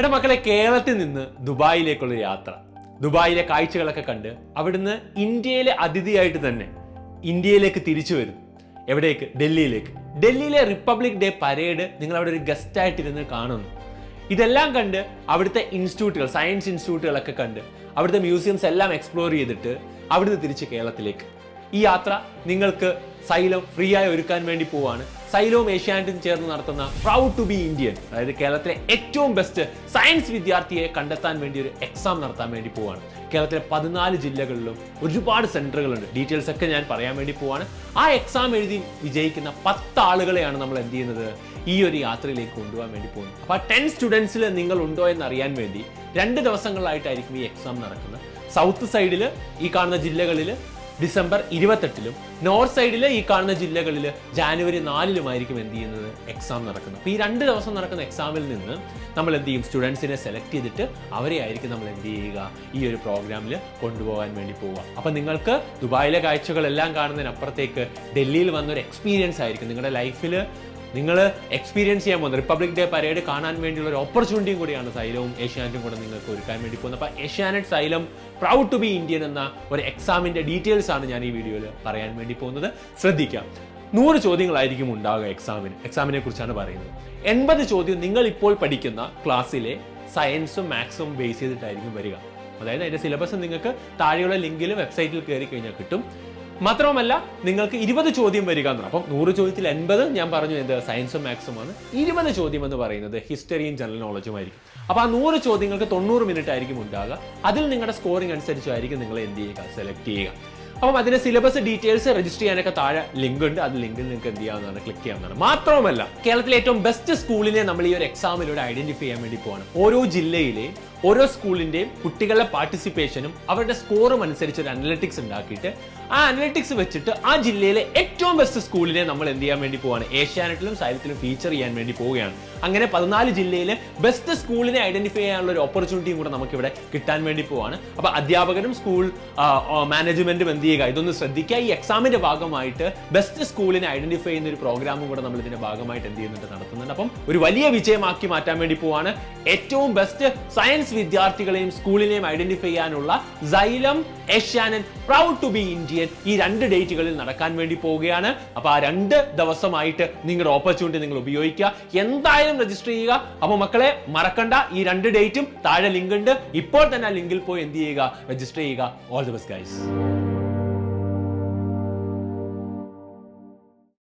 എന്റെ മക്കളെ, കേരളത്തിൽ നിന്ന് ദുബായിലേക്കുള്ള യാത്ര, ദുബായിലെ കാഴ്ചകളൊക്കെ കണ്ട് അവിടുന്ന് ഇന്ത്യയിലെ അതിഥിയായിട്ട് തന്നെ ഇന്ത്യയിലേക്ക് തിരിച്ചു വരും. എവിടേക്ക്? ഡൽഹിയിലേക്ക്. ഡൽഹിയിലെ റിപ്പബ്ലിക് ഡേ പരേഡ് നിങ്ങൾ അവിടെ ഒരു ഗസ്റ്റ് ആയിട്ടിരുന്ന് കാണുന്നു. ഇതെല്ലാം കണ്ട് അവിടുത്തെ ഇൻസ്റ്റിറ്റ്യൂട്ടുകൾ, സയൻസ് ഇൻസ്റ്റിറ്റ്യൂട്ടുകളൊക്കെ കണ്ട് അവിടുത്തെ മ്യൂസിയംസ് എല്ലാം എക്സ്പ്ലോർ ചെയ്തിട്ട് അവിടുന്ന് തിരിച്ച് കേരളത്തിലേക്ക്. ഈ യാത്ര നിങ്ങൾക്ക് സൈലം ഫ്രീ ആയി ഒരുക്കാൻ വേണ്ടി പോവാണ്. സൈലവും ഏഷ്യാനെറ്റും ചേർന്ന് നടത്തുന്ന പ്രൗഡ് ടു ബി ഇന്ത്യൻ, അതായത് കേരളത്തിലെ ഏറ്റവും ബെസ്റ്റ് സയൻസ് വിദ്യാർത്ഥിയെ കണ്ടെത്താൻ വേണ്ടി ഒരു എക്സാം നടത്താൻ വേണ്ടി പോവാണ്. കേരളത്തിലെ 14 ജില്ലകളിലും ഒരുപാട് സെന്ററുകളുണ്ട്. ഡീറ്റെയിൽസ് ഒക്കെ ഞാൻ പറയാൻ വേണ്ടി പോവാണ്. ആ എക്സാം എഴുതി വിജയിക്കുന്ന 10 ആളുകളെയാണ് നമ്മൾ എന്ത് ചെയ്യുന്നത്, ഈ ഒരു യാത്രയിലേക്ക് കൊണ്ടുപോകാൻ വേണ്ടി പോകുന്നത്. അപ്പോൾ 10 സ്റ്റുഡൻസിൽ നിങ്ങൾ ഉണ്ടോ എന്ന് അറിയാൻ വേണ്ടി 2 ദിവസങ്ങളിലായിട്ടായിരിക്കും ഈ എക്സാം നടക്കുന്നത്. സൗത്ത് സൈഡിൽ ഈ കാണുന്ന ജില്ലകളിൽ ഡിസംബർ 28-ലും, നോർത്ത് സൈഡിൽ ഈ കാണുന്ന ജില്ലകളിൽ ജാനുവരി 4-ലുമായിരിക്കും എന്ത് ചെയ്യുന്നത്, എക്സാം നടക്കുന്നത്. അപ്പോൾ ഈ 2 ദിവസം നടക്കുന്ന എക്സാമിൽ നിന്ന് നമ്മൾ എന്ത് ചെയ്യും, സ്റ്റുഡൻസിനെ സെലക്ട് ചെയ്തിട്ട് അവരെ ആയിരിക്കും നമ്മൾ എന്ത് ചെയ്യുക, ഈ ഒരു പ്രോഗ്രാമിൽ കൊണ്ടുപോകാൻ വേണ്ടി പോവുക. അപ്പം നിങ്ങൾക്ക് ദുബായിലെ കാഴ്ചകളെല്ലാം കാണുന്നതിനപ്പുറത്തേക്ക് ഡൽഹിയിൽ വന്നൊരു എക്സ്പീരിയൻസ് ആയിരിക്കും നിങ്ങളുടെ ലൈഫിൽ നിങ്ങൾ എക്സ്പീരിയൻസ് ചെയ്യാൻ പോകുന്നത്. റിപ്പബ്ലിക് ഡേ പരേഡ് കാണാൻ വേണ്ടിയുള്ള ഒരു ഓപ്പർച്യൂണിറ്റിയും കൂടിയാണ് സൈലവും ഏഷ്യാനെറ്റും കൂടെ നിങ്ങൾക്ക് ഒരുക്കാൻ വേണ്ടി പോകുന്നത്. അപ്പോൾ Asianet Xylem proud to be Indian എന്ന ഒരു എക്സാമിന്റെ ഡീറ്റെയിൽസ് ആണ് ഞാൻ ഈ വീഡിയോയിൽ പറയാൻ വേണ്ടി പോകുന്നത്. ശ്രദ്ധിക്കാം, 100 ചോദ്യങ്ങളായിരിക്കും ഉണ്ടാവുക എക്സാമിനെ കുറിച്ചാണ് പറയുന്നത്. 80 ചോദ്യം നിങ്ങൾ ഇപ്പോൾ പഠിക്കുന്ന ക്ലാസ്സിലെ സയൻസും മാത്സും ബേസ് ചെയ്തിട്ടായിരിക്കും വരിക. അതായത് അതിന്റെ സിലബസ് നിങ്ങൾക്ക് താഴെയുള്ള ലിങ്കിൽ വെബ്സൈറ്റിൽ കയറി കഴിഞ്ഞാൽ കിട്ടും. മാത്രമല്ല, നിങ്ങൾക്ക് 20 ചോദ്യം വരിക എന്ന്. അപ്പം 100 ചോദ്യത്തിൽ 80 ഞാൻ പറഞ്ഞു എന്ത്, സയൻസും മാത്സുമാണ്. 20 ചോദ്യം എന്ന് പറയുന്നത് ഹിസ്റ്ററിയും ജനറൽ നോളജും ആയിരിക്കും. അപ്പൊ ആ 100 ചോദ്യങ്ങൾക്ക് 90 മിനിറ്റ് ആയിരിക്കും ഉണ്ടാകുക. അതിൽ നിങ്ങളുടെ സ്കോറിംഗ് അനുസരിച്ചായിരിക്കും നിങ്ങൾ എന്ത് ചെയ്യുക, സെലക്ട് ചെയ്യുക. അപ്പം അതിന്റെ സിലബസ് ഡീറ്റെയിൽസ് രജിസ്റ്റർ ചെയ്യാനൊക്കെ താഴെ ലിങ്ക് ഉണ്ട്. അത് ലിങ്കിൽ നിങ്ങൾക്ക് എന്ത് ചെയ്യാവുന്നതാണ്, ക്ലിക്ക് ചെയ്യാവുന്നതാണ്. മാത്രമല്ല, കേരളത്തിലെ ഏറ്റവും ബെസ്റ്റ് സ്കൂളിനെ നമ്മൾ ഈ ഒരു എക്സാമിലൂടെ ഐഡന്റിഫൈ ചെയ്യാൻ വേണ്ടി പോവാണ്. ഓരോ ജില്ലയിലെ ഓരോ സ്കൂളിന്റെയും കുട്ടികളുടെ പാർട്ടിസിപ്പേഷനും അവരുടെ സ്കോറും അനുസരിച്ച് ഒരു അനലിറ്റിക്സ് ഉണ്ടാക്കിയിട്ട് ആ അനലിറ്റിക്സ് വെച്ചിട്ട് ആ ജില്ലയിലെ ഏറ്റവും ബെസ്റ്റ് സ്കൂളിനെ നമ്മൾ എന്ത് ചെയ്യാൻ വേണ്ടി പോവാണ്, ഏഷ്യാനെറ്റിലും സൈലത്തിലും ഫീച്ചർ ചെയ്യാൻ വേണ്ടി പോവുകയാണ്. അങ്ങനെ 14 ജില്ലയിലെ ബെസ്റ്റ് സ്കൂളിനെ ഐഡന്റിഫൈ ചെയ്യാനുള്ള ഒരു ഓപ്പർച്യൂണിറ്റിയും കൂടെ നമുക്ക് ഇവിടെ കിട്ടാൻ വേണ്ടി പോവാണ്. അപ്പൊ അധ്യാപകരും സ്കൂൾ മാനേജ്മെന്റും എന്ത് ചെയ്യുക, ഇതൊന്ന് ശ്രദ്ധിക്കുക. ഈ എക്സാമിന്റെ ഭാഗമായിട്ട് ബെസ്റ്റ് സ്കൂളിനെ ഐഡന്റിഫൈ ചെയ്യുന്ന ഒരു പ്രോഗ്രാമും കൂടെ നമ്മൾ ഇതിന്റെ ഭാഗമായിട്ട് എന്ത് ചെയ്യുന്നുണ്ട്, നടത്തുന്നുണ്ട്. അപ്പം ഒരു വലിയ വിജയമാക്കി മാറ്റാൻ വേണ്ടി പോവാണ്. ഏറ്റവും ബെസ്റ്റ് സയൻസ് വിദ്യാർത്ഥികളെയും സ്കൂളിനെയും ഐഡന്റിഫൈ ചെയ്യാനുള്ള Xylem Asianet proud to be Indian ഈ 2 ഡേറ്റുകളിൽ നടക്കാൻ വേണ്ടി പോവുകയാണ്. അപ്പൊ ആ 2 ദിവസമായിട്ട് നിങ്ങളുടെ ഓപ്പർച്യൂണിറ്റി നിങ്ങൾ ഉപയോഗിക്കുക. എന്തായാലും രജിസ്റ്റർ ചെയ്യുക. അപ്പൊ മക്കളെ മറക്കണ്ട, ഈ 2 ഡേറ്റും താഴെ ലിങ്ക് ഉണ്ട്. ഇപ്പോൾ തന്നെ ആ ലിങ്കിൽ പോയി എന്ത് ചെയ്യുക, രജിസ്റ്റർ ചെയ്യുക. All the best guys.